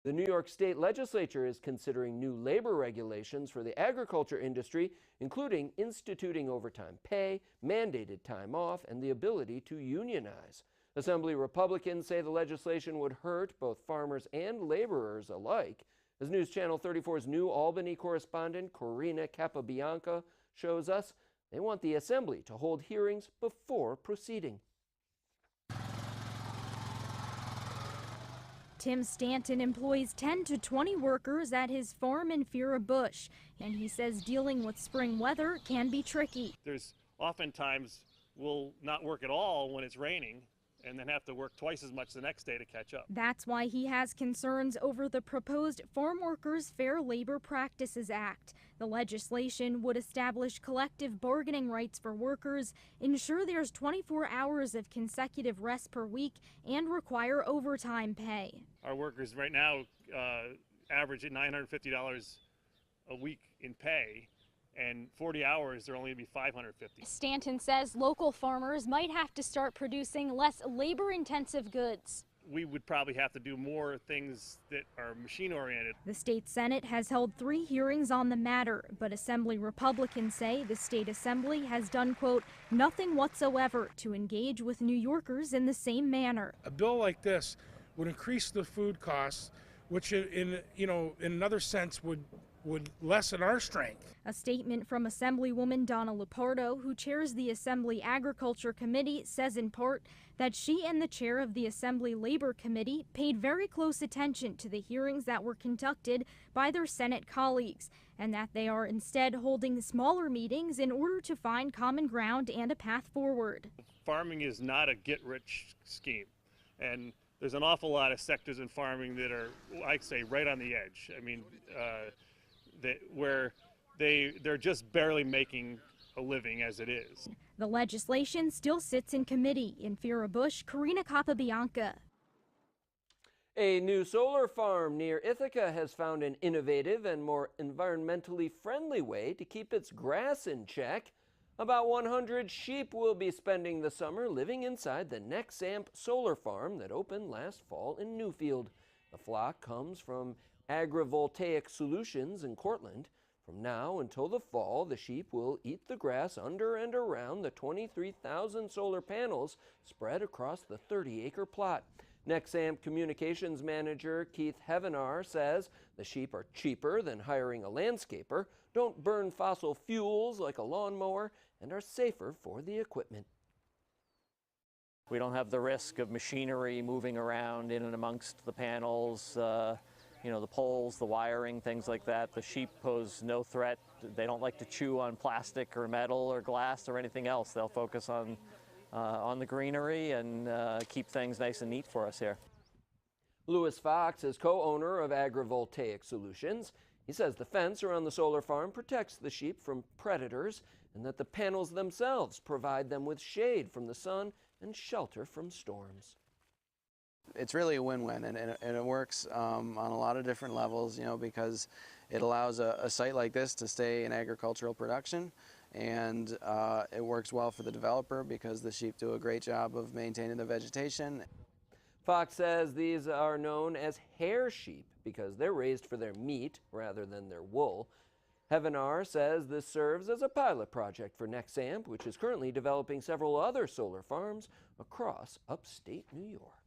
The New York State Legislature is considering new labor regulations for the agriculture industry, including instituting overtime pay, mandated time off, and the ability to unionize. Assembly Republicans say the legislation would hurt both farmers and laborers alike. As News Channel 34's new Albany correspondent Corina Capabianca shows us, they want the Assembly to hold hearings before proceeding. Tim Stanton employs 10 to 20 workers at his farm in Bush, and he says dealing with spring weather can be tricky. There's oftentimes we'll not work at all when it's raining and then have to work twice as much the next day to catch up. That's why he has concerns over the proposed Farm Workers Fair Labor Practices Act. The legislation would establish collective bargaining rights for workers, ensure there's 24 hours of consecutive rest per week, and require overtime pay. Our workers right now average at $950 a week in pay, and 40 hours, they're only going to be $550. Stanton says local farmers might have to start producing less labor-intensive goods. We would probably have to do more things that are machine-oriented. The state Senate has held 3 hearings on the matter, but Assembly Republicans say the state Assembly has done, quote, nothing whatsoever to engage with New Yorkers in the same manner. A bill like this would increase the food costs, which in another sense would lessen our strength. A statement from Assemblywoman Donna Lupardo, who chairs the Assembly Agriculture Committee, says in part that she and the chair of the Assembly Labor Committee paid very close attention to the hearings that were conducted by their Senate colleagues, and that they are instead holding smaller meetings in order to find common ground and a path forward. Farming is not a get-rich scheme, and there's an awful lot of sectors in farming that are, I'd say, right on the edge. I mean, where they're just barely making a living as it is. The legislation still sits in committee. In Bush, Corina Capabianca. A new solar farm near Ithaca has found an innovative and more environmentally friendly way to keep its grass in check. About 100 sheep will be spending the summer living inside the Nexamp solar farm that opened last fall in Newfield. The flock comes from Agrivoltaic Solutions in Cortland. From now until the fall, the sheep will eat the grass under and around the 23,000 solar panels spread across the 30-acre plot. Nexamp Communications Manager Keith Hevenar says the sheep are cheaper than hiring a landscaper, don't burn fossil fuels like a lawnmower, and are safer for the equipment. We don't have the risk of machinery moving around in and amongst the panels, the poles, the wiring, things like that. The sheep pose no threat. They don't like to chew on plastic or metal or glass or anything else. They'll focus on the greenery and keep things nice and neat for us here. Louis Fox is co-owner of Agrivoltaic Solutions. He says the fence around the solar farm protects the sheep from predators and that the panels themselves provide them with shade from the sun and shelter from storms. It's really a win-win, and it works on a lot of different levels, because it allows a site like this to stay in agricultural production, and it works well for the developer because the sheep do a great job of maintaining the vegetation. Fox says these are known as hair sheep because they're raised for their meat rather than their wool. Hevenar says this serves as a pilot project for Nexamp, which is currently developing several other solar farms across upstate New York.